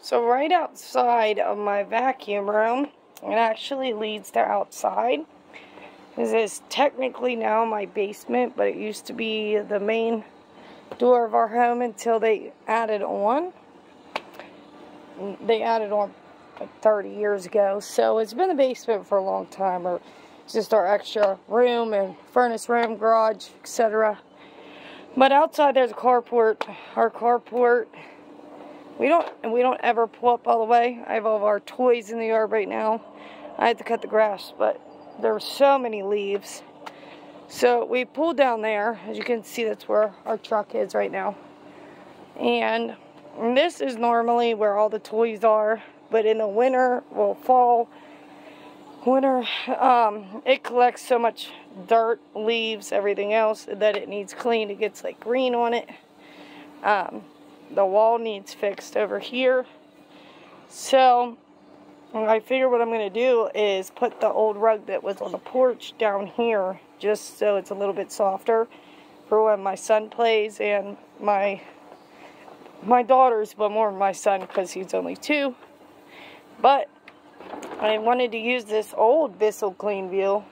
So right outside of my vacuum room, it actually leads to outside. This is technically now my basement, but it used to be the main door of our home until they added on. They added on like 30 years ago. So it's been the basement for a long time, or just our extra room and furnace room, garage, etc. But outside there's a carport. Our carport, we don't ever pull up all the way. I have all of our toys in the yard right now. I had to cut the grass, but there were so many leaves. So we pulled down there. As you can see, that's where our truck is right now. And this is normally where all the toys are. But in the winter, well, fall, winter, it collects so much dirt, leaves, everything else that it needs cleaned. It gets like green on it. The wall needs fixed over here. So I figure what I'm going to do is put the old rug that was on the porch down here, just so it's a little bit softer for when my son plays and my daughters, but more my son because he's only 2. But I wanted to use this old Bissell clean wheel.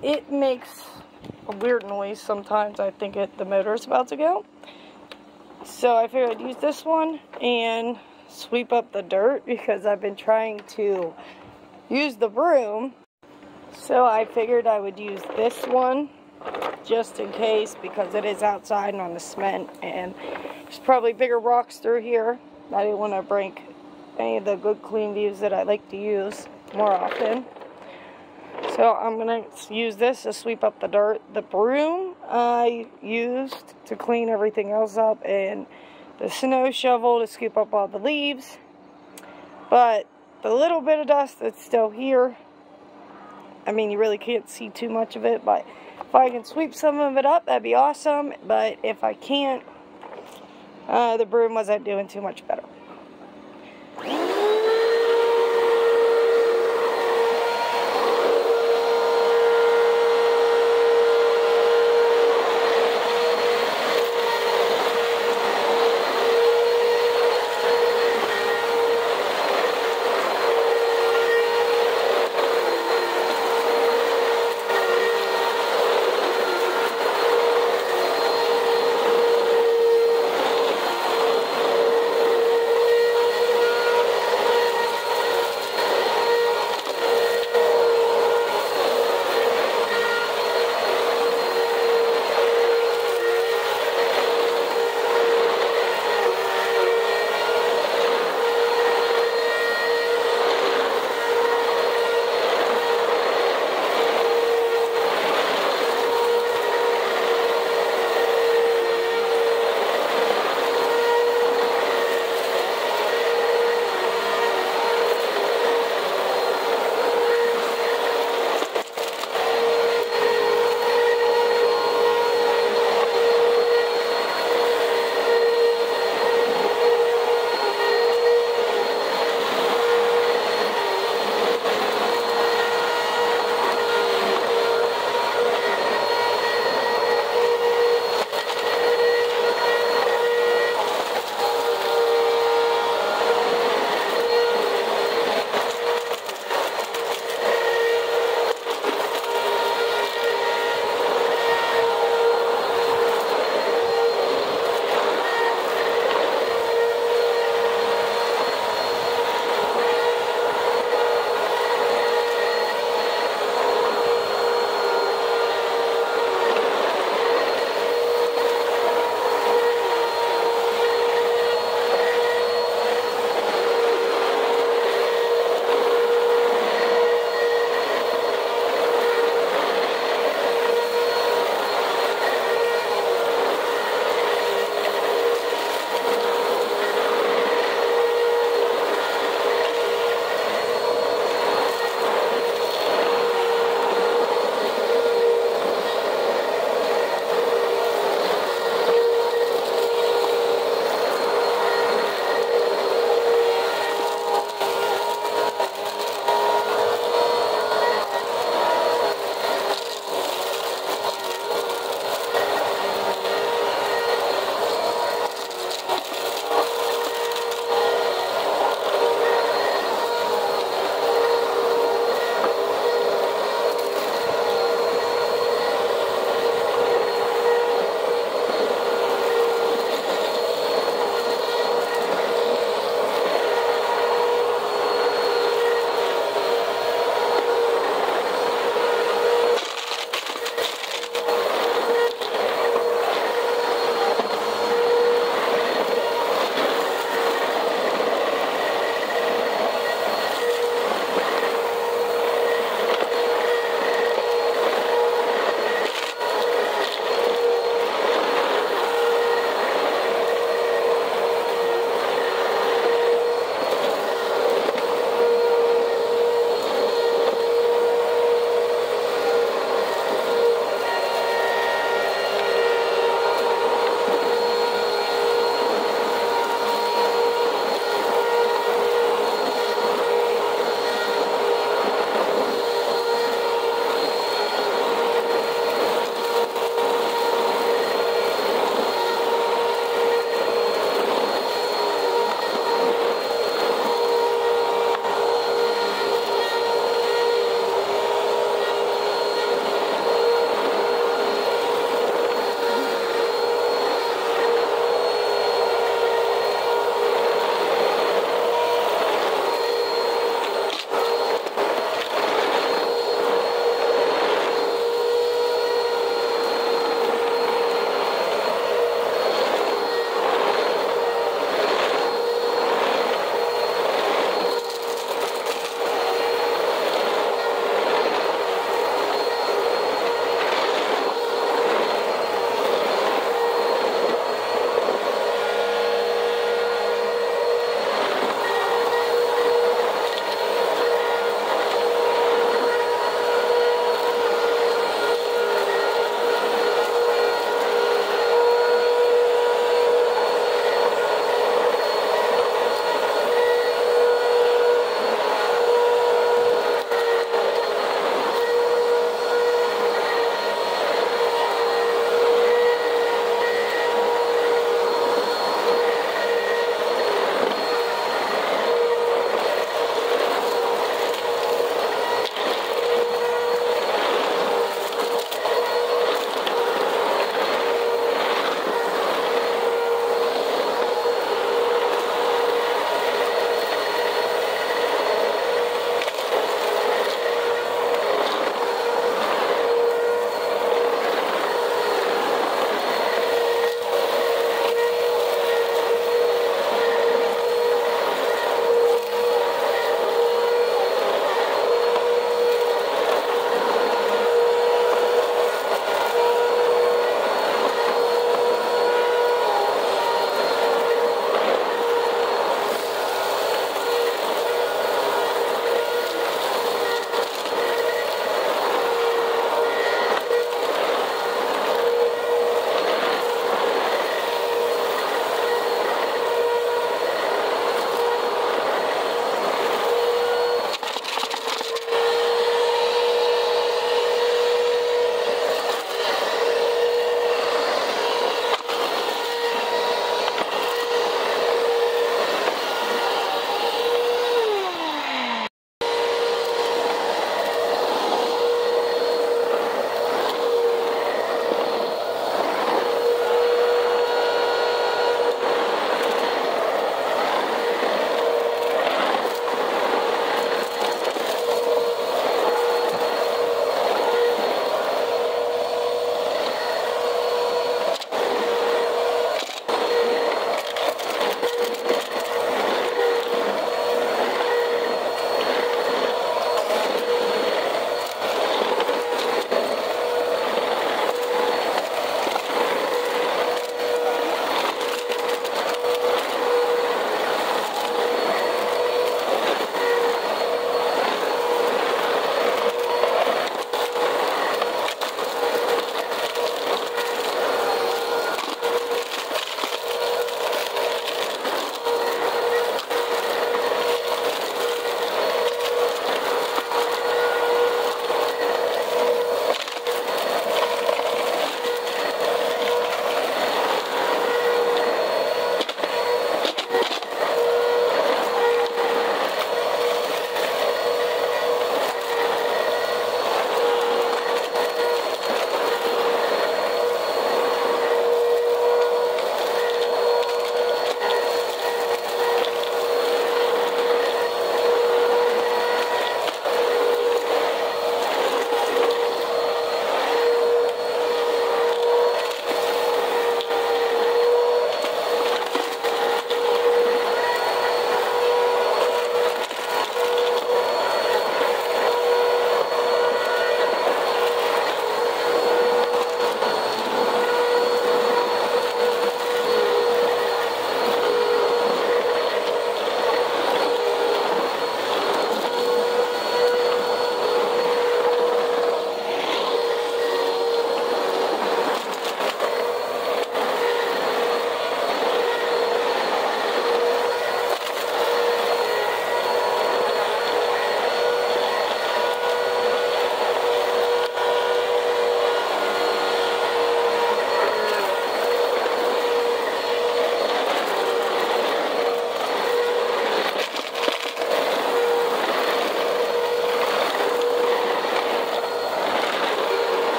It makes a weird noise sometimes. I think the motor's about to go. So I figured I'd use this one and sweep up the dirt because I've been trying to use the broom. So I figured I would use this one just in case, because it is outside and on the cement and there's probably bigger rocks through here. I didn't want to break any of the good clean views that I like to use more often. So I'm going to use this to sweep up the dirt. The broom I used to clean everything else up, and the snow shovel to scoop up all the leaves. But the little bit of dust that's still here, I mean, you really can't see too much of it, but if I can sweep some of it up, that'd be awesome. But if I can't, the broom wasn't doing too much better.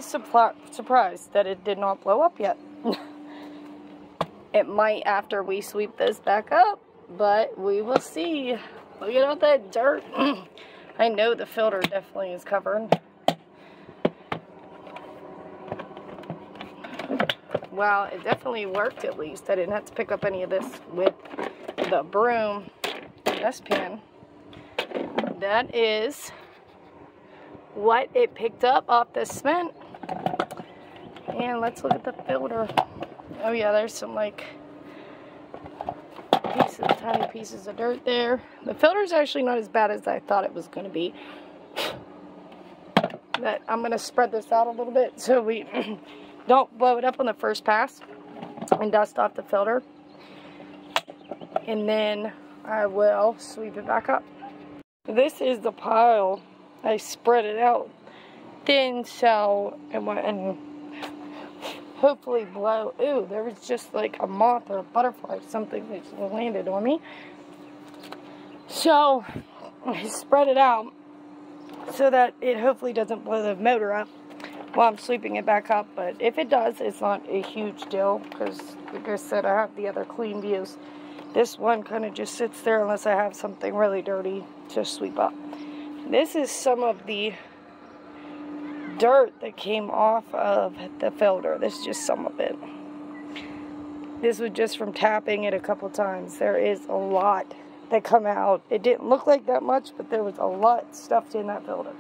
pleasantly surprised that it did not blow up yet. It might after we sweep this back up, but we will see. Look at all that dirt. I know the filter definitely is covered. Well, it definitely worked at least. I didn't have to pick up any of this with the broom dustpan. That is what it picked up off the cement. And let's look at the filter. Oh yeah, there's some like tiny pieces of dirt there. The filter is actually not as bad as I thought it was going to be. But I'm going to spread this out a little bit so we don't blow it up on the first pass and dust off the filter. And then I will sweep it back up. This is the pile. I spread it out thin so and hopefully blow. Ooh, there was just like a moth or a butterfly or something that landed on me. So I spread it out so that it hopefully doesn't blow the motor up while I'm sweeping it back up. But if it does, it's not a huge deal because, like I said, I have the other clean views. This one kind of just sits there unless I have something really dirty to sweep up. This is some of the dirt that came off of the filter. This is just some of it. This was just from tapping it a couple times. There is a lot that come out. It didn't look like that much, but there was a lot stuffed in that filter.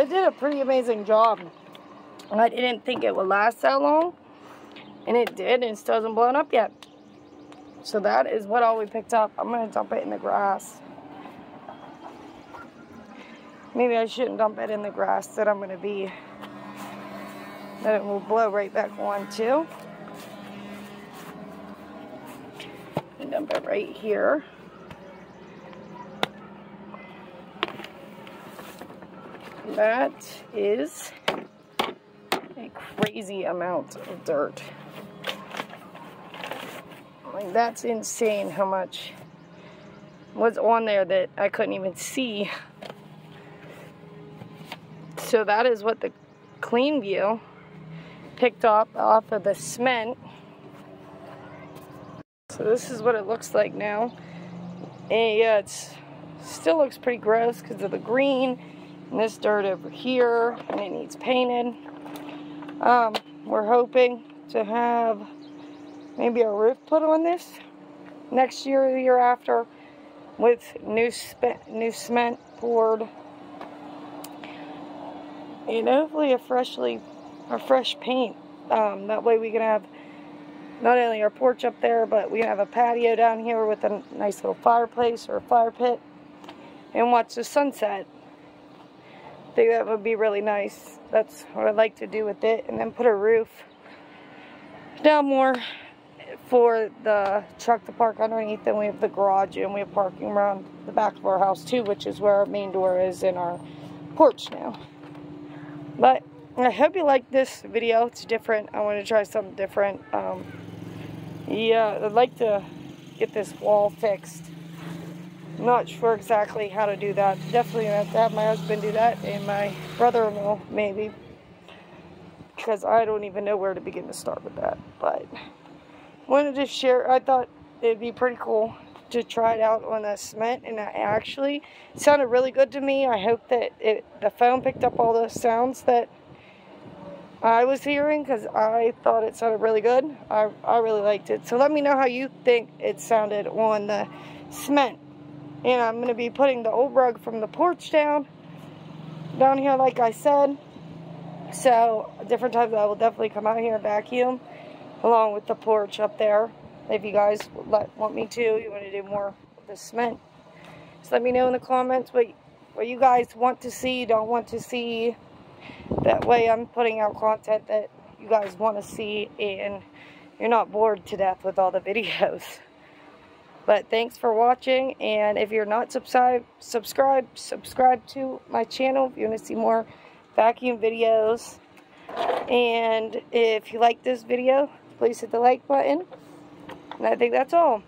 it did a pretty amazing job. I didn't think it would last that long, and it did, and it still hasn't blown up yet. So that is what all we picked up. I'm going to dump it in the grass. Maybe I shouldn't dump it in the grass, that it will blow right back on too. And dump it right here. That is a crazy amount of dirt. Like, that's insane how much was on there that I couldn't even see. So that is what the clean view picked up off of the cement. So this is what it looks like now. And yeah, it still looks pretty gross because of the green and this dirt over here, and it needs painted. We're hoping to have maybe a roof put on this next year or the year after with new cement poured. And hopefully a fresh paint. That way we can have not only our porch up there, but we have a patio down here with a nice little fireplace or a fire pit and watch the sunset. I think that would be really nice. That's what I'd like to do with it. And then put a roof down more for the truck to park underneath. Then we have the garage, and we have parking around the back of our house too, which is where our main door is in our porch now. But I hope you like this video. It's different. I want to try something different. Yeah, I'd like to get this wall fixed. I'm not sure exactly how to do that. Definitely gonna have to have my husband do that, and my brother-in-law maybe, because I don't even know where to begin to start with that. But wanted to share. I thought it'd be pretty cool to try it out on the cement, and it actually sounded really good to me. I hope that the phone picked up all those sounds that I was hearing, because I thought it sounded really good. I really liked it. So let me know how you think it sounded on the cement. And I'm going to be putting the old rug from the porch down here, like I said. So different times I will definitely come out here and vacuum along with the porch up there. If you guys want me to, you want to do more with the cement, just let me know in the comments what you guys want to see, don't want to see. That way I'm putting out content that you guys want to see, and you're not bored to death with all the videos. But thanks for watching, and if you're not subscribe to my channel if you want to see more vacuum videos. And if you like this video, please hit the like button. And I think that's all.